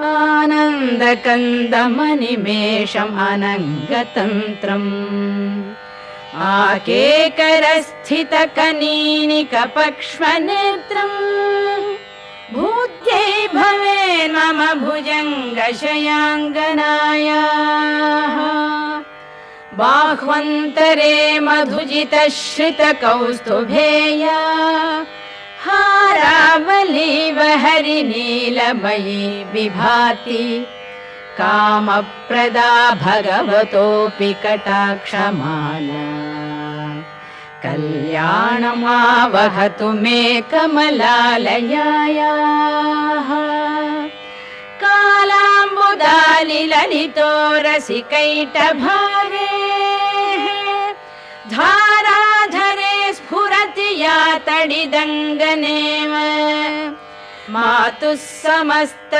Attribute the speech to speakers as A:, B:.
A: आनन्दकन्दमनिमेषम् अनङ्गतन्त्रम् आकेकरस्थितकनीनिकपक्ष्मनेत्रम् भूत्यै भवेन्मम भुजङ्गशयाङ्गनायाः बाह्वन्तरे मधुजितश्रितकौस्तुभेया हारावलीव हरिनीलमयी विभाति कामप्रदा भगवतोऽपि कटाक्षमाला कल्याणमावहतु मे कमलालयायाः कालाम्बुदालिललितो रसिकैटभागे धाराधरे स्फुरति या तडिदङ्गनेव मातुः समस्त